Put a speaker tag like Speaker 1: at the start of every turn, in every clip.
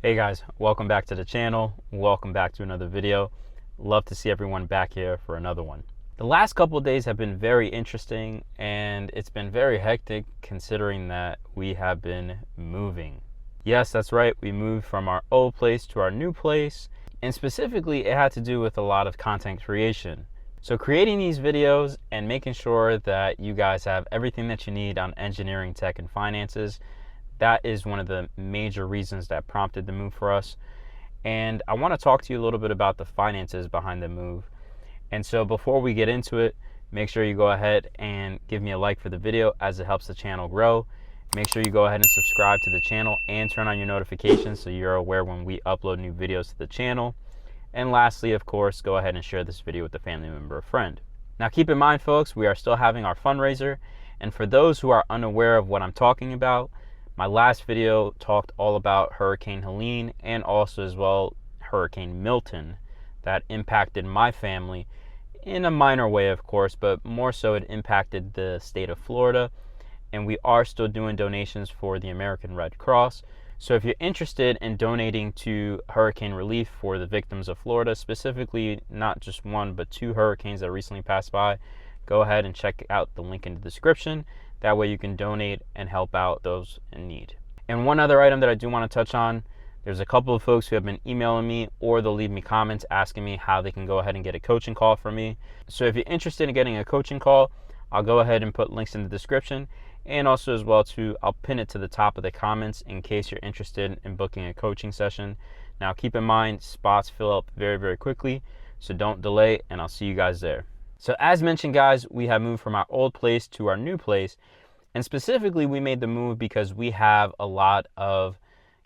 Speaker 1: Hey guys, welcome back to the channel. Welcome back to another video. Love to see everyone back here for another one. The last couple of days have been very interesting and it's been very hectic considering that we have been moving. Yes, that's right. We moved from our old place to our new place, and specifically it had to do with a lot of content creation. So creating these videos and making sure that you guys have everything that you need on engineering, tech, and finances, that is one of the major reasons that prompted the move for us. And I want to talk to you a little bit about the finances behind the move. And so before we get into it, make sure you go ahead and give me a like for the video as it helps the channel grow. Make sure you go ahead and subscribe to the channel and turn on your notifications so you're aware when we upload new videos to the channel. And lastly, of course, go ahead and share this video with a family member or friend. Now keep in mind, folks, we are still having our fundraiser. And for those who are unaware of what I'm talking about, my last video talked all about Hurricane Helene and also as well Hurricane Milton that impacted my family in a minor way, of course, but more so it impacted the state of Florida. And we are still doing donations for the American Red Cross. So if you're interested in donating to hurricane relief for the victims of Florida, specifically not just one, but two hurricanes that recently passed by, go ahead and check out the link in the description. That way you can donate and help out those in need. And one other item that I do want to touch on, there's a couple of folks who have been emailing me or they'll leave me comments asking me how they can go ahead and get a coaching call from me. So if you're interested in getting a coaching call, I'll go ahead and put links in the description, and also as well too, I'll pin it to the top of the comments in case you're interested in booking a coaching session. Now keep in mind, spots fill up very quickly, so don't delay, and I'll see you guys there. So as mentioned, guys, we have moved from our old place to our new place, and specifically we made the move because we have a lot of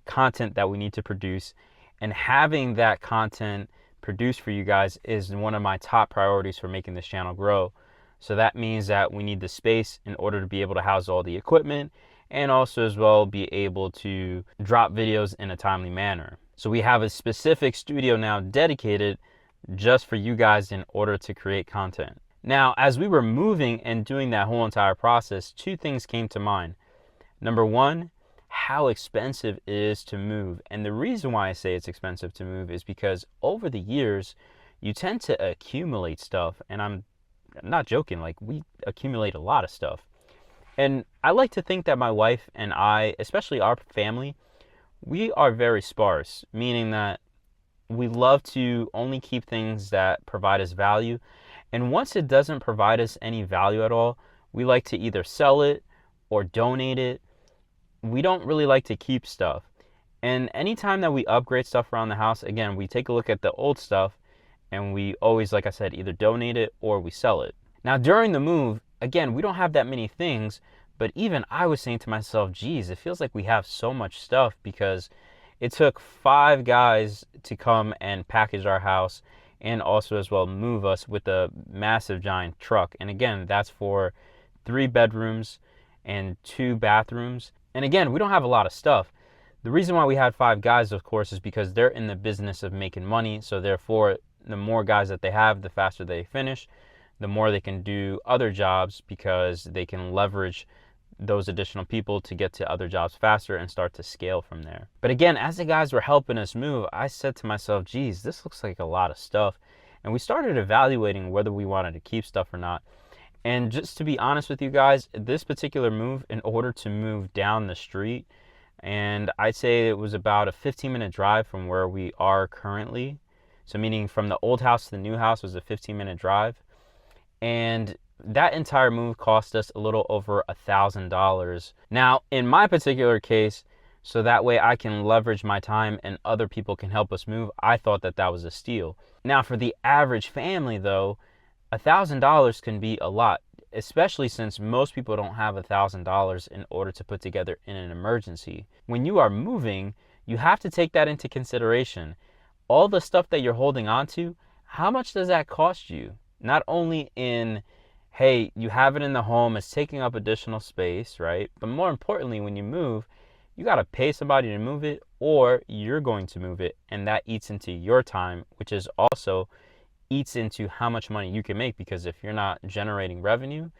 Speaker 1: content that we need to produce, and having that content produced for you guys is one of my top priorities for making this channel grow. So that means that we need the space in order to be able to house all the equipment and also as well be able to drop videos in a timely manner. So we have a specific studio now dedicated just for you guys in order to create content. Now, as we were moving and doing that whole entire process, two things came to mind. Number one, how expensive it is to move. And the reason why I say it's expensive to move is because over the years, you tend to accumulate stuff. And I'm not joking, like we accumulate a lot of stuff. And I like to think that my wife and I, especially our family, we are very sparse, meaning that we love to only keep things that provide us value. And once it doesn't provide us any value at all, we like to either sell it or donate it. We don't really like to keep stuff. And anytime that we upgrade stuff around the house, again, we take a look at the old stuff and we always, like I said, either donate it or we sell it. Now during the move, again, we don't have that many things, but even I was saying to myself, geez, it feels like we have so much stuff because it took 5 guys to come and package our house and also as well move us with a massive giant truck. And again, that's for 3 bedrooms and 2 bathrooms. And again, we don't have a lot of stuff. The reason why we had 5 guys, of course, is because they're in the business of making money. So therefore, the more guys that they have, the faster they finish, the more they can do other jobs because they can leverage those additional people to get to other jobs faster and start to scale from there. But again, as the guys were helping us move, I said to myself, geez, this looks like a lot of stuff. And we started evaluating whether we wanted to keep stuff or not. And just to be honest with you guys, this particular move, in order to move down the street, and I'd say it was about a 15-minute drive from where we are currently. So meaning from the old house to the new house was a 15-minute drive. And that entire move cost us a little over $1,000. Now, in my particular case, so that way I can leverage my time and other people can help us move, I thought that that was a steal. Now, for the average family, though, $1,000 can be a lot, especially since most people don't have $1,000 in order to put together in an emergency. When you are moving, you have to take that into consideration. All the stuff that you're holding on to, how much does that cost you? Not only in, hey, you have it in the home, it's taking up additional space, right? But more importantly, when you move, you got to pay somebody to move it or you're going to move it. And that eats into your time, which is also eats into how much money you can make, because if you're not generating revenue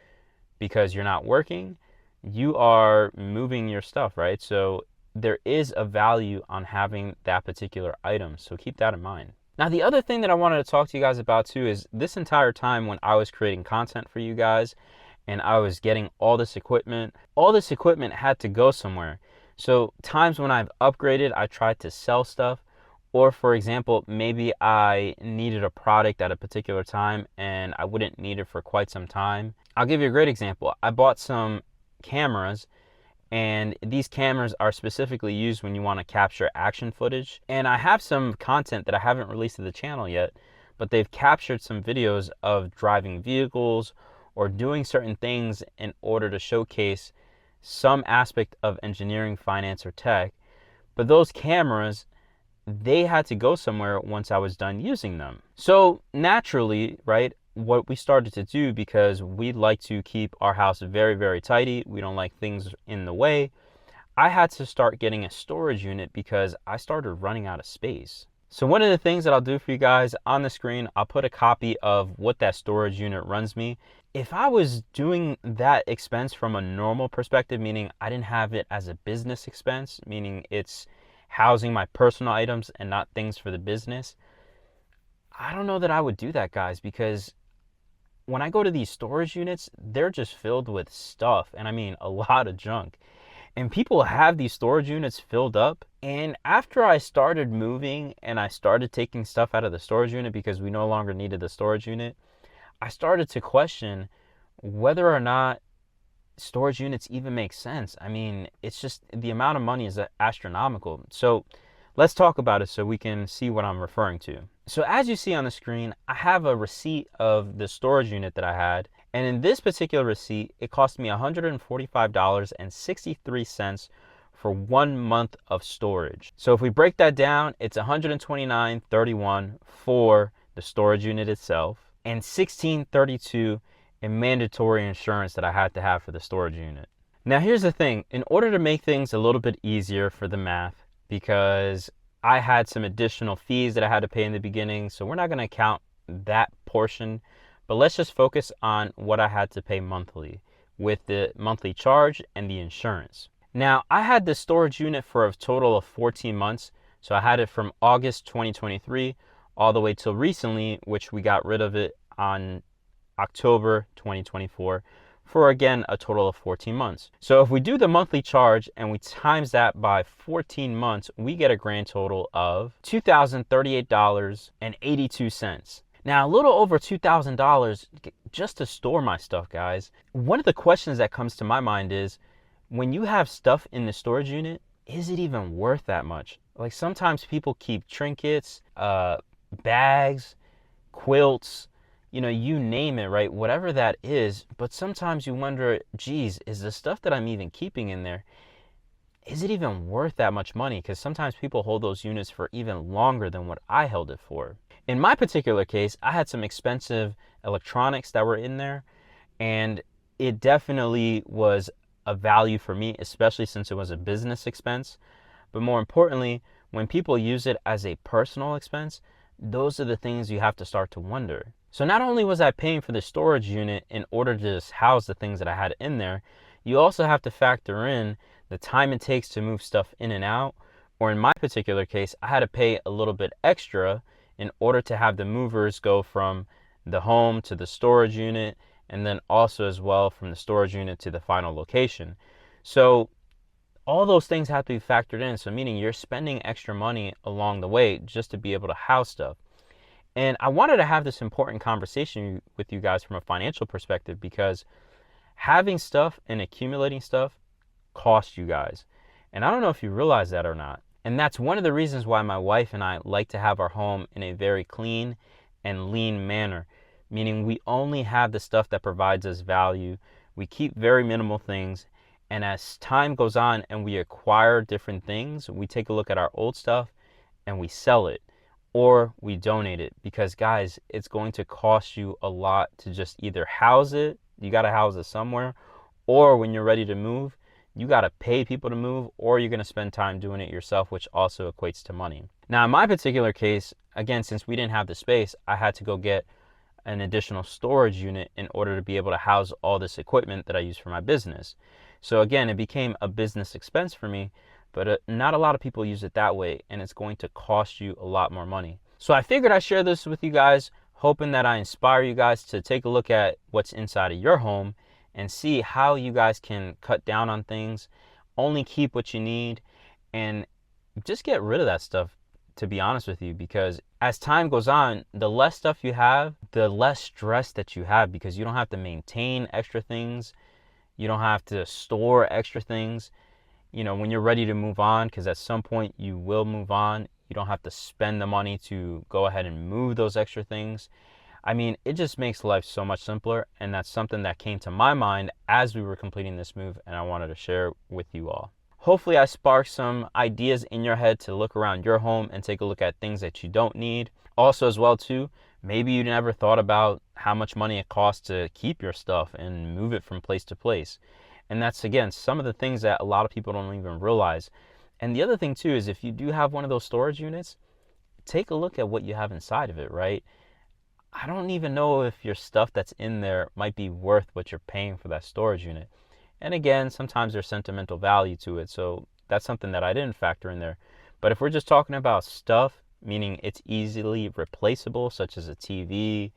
Speaker 1: because you're not working, you are moving your stuff, right? So there is a value on having that particular item. So keep that in mind. Now, the other thing that I wanted to talk to you guys about too is this entire time when I was creating content for you guys and I was getting all this equipment had to go somewhere. So times when I've upgraded, I tried to sell stuff, or for example, maybe I needed a product at a particular time and I wouldn't need it for quite some time. I'll give you a great example. I bought some cameras, and these cameras are specifically used when you want to capture action footage. And I have some content that I haven't released to the channel yet, but they've captured some videos of driving vehicles or doing certain things in order to showcase some aspect of engineering, finance, or tech. But those cameras, they had to go somewhere once I was done using them. So naturally, right, what we started to do, because we like to keep our house very, very tidy, we don't like things in the way, I had to start getting a storage unit because I started running out of space. So one of the things that I'll do for you guys on the screen, I'll put a copy of what that storage unit runs me. If I was doing that expense from a normal perspective, meaning I didn't have it as a business expense, meaning it's housing my personal items and not things for the business, I don't know that I would do that, guys, because when I go to these storage units, they're just filled with stuff, and I mean a lot of junk. And people have these storage units filled up. And after I started moving and I started taking stuff out of the storage unit because we no longer needed the storage unit, I started to question whether or not storage units even make sense. I mean, it's just the amount of money is astronomical. So let's talk about it so we can see what I'm referring to. So as you see on the screen, I have a receipt of the storage unit that I had. And in this particular receipt, it cost me $145.63 for 1 month of storage. So if we break that down, it's $129.31 for the storage unit itself and $16.32 in mandatory insurance that I had to have for the storage unit. Now here's the thing, in order to make things a little bit easier for the math, because I had some additional fees that I had to pay in the beginning, so we're not going to count that portion, but let's just focus on what I had to pay monthly with the monthly charge and the insurance. Now, I had the storage unit for a total of 14 months, so I had it from August 2023 all the way till recently, which we got rid of it on October 2024. For again a total of 14 months. So if we do the monthly charge and we times that by 14 months, we get a grand total of $2,038.82. Now a little over $2,000 just to store my stuff, guys. One of the questions that comes to my mind is, when you have stuff in the storage unit, is it even worth that much? Like sometimes people keep trinkets, bags, quilts, you know, you name it, right? Whatever that is. But sometimes you wonder, geez, is the stuff that I'm even keeping in there, is it even worth that much money? Because sometimes people hold those units for even longer than what I held it for. In my particular case, I had some expensive electronics that were in there, and it definitely was a value for me, especially since it was a business expense. But more importantly, when people use it as a personal expense, those are the things you have to start to wonder. So not only was I paying for the storage unit in order to just house the things that I had in there, you also have to factor in the time it takes to move stuff in and out. Or in my particular case, I had to pay a little bit extra in order to have the movers go from the home to the storage unit, and then also as well from the storage unit to the final location. So all those things have to be factored in. So meaning you're spending extra money along the way just to be able to house stuff. And I wanted to have this important conversation with you guys from a financial perspective, because having stuff and accumulating stuff costs you guys. And I don't know if you realize that or not. And that's one of the reasons why my wife and I like to have our home in a very clean and lean manner, meaning we only have the stuff that provides us value. We keep very minimal things. And as time goes on and we acquire different things, we take a look at our old stuff and we sell it, or we donate it, because guys, it's going to cost you a lot to just either house it, you got to house it somewhere, or when you're ready to move, you got to pay people to move, or you're going to spend time doing it yourself, which also equates to money. Now in my particular case, again, since we didn't have the space, I had to go get an additional storage unit in order to be able to house all this equipment that I use for my business. So again, it became a business expense for me, but not a lot of people use it that way, and it's going to cost you a lot more money. So I figured I'd share this with you guys, hoping that I inspire you guys to take a look at what's inside of your home and see how you guys can cut down on things, only keep what you need, and just get rid of that stuff, to be honest with you, because as time goes on, the less stuff you have, the less stress that you have, because you don't have to maintain extra things. You don't have to store extra things. You know, when you're ready to move on, because at some point you will move on, you don't have to spend the money to go ahead and move those extra things. I mean, it just makes life so much simpler, and that's something that came to my mind as we were completing this move, and I wanted to share with you all. Hopefully I sparked some ideas in your head to look around your home and take a look at things that you don't need. Also as well too, maybe you never thought about how much money it costs to keep your stuff and move it from place to place. And that's, again, some of the things that a lot of people don't even realize. And the other thing too is, if you do have one of those storage units, take a look at what you have inside of it, right? I don't even know if your stuff that's in there might be worth what you're paying for that storage unit. And again, sometimes there's sentimental value to it, so that's something that I didn't factor in there. But if we're just talking about stuff, meaning it's easily replaceable, such as a TV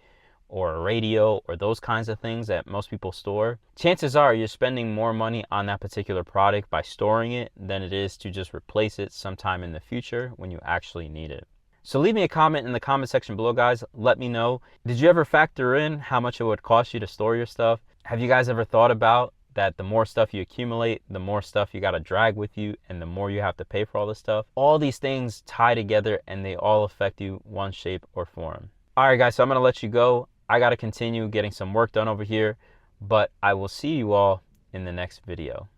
Speaker 1: or a radio or those kinds of things that most people store, chances are you're spending more money on that particular product by storing it than it is to just replace it sometime in the future when you actually need it. So leave me a comment in the comment section below, guys. Let me know, did you ever factor in how much it would cost you to store your stuff? Have you guys ever thought about that the more stuff you accumulate, the more stuff you got to drag with you, and the more you have to pay for all this stuff? All these things tie together, and they all affect you one shape or form. All right, guys, so I'm going to let you go. I got to continue getting some work done over here, but I will see you all in the next video.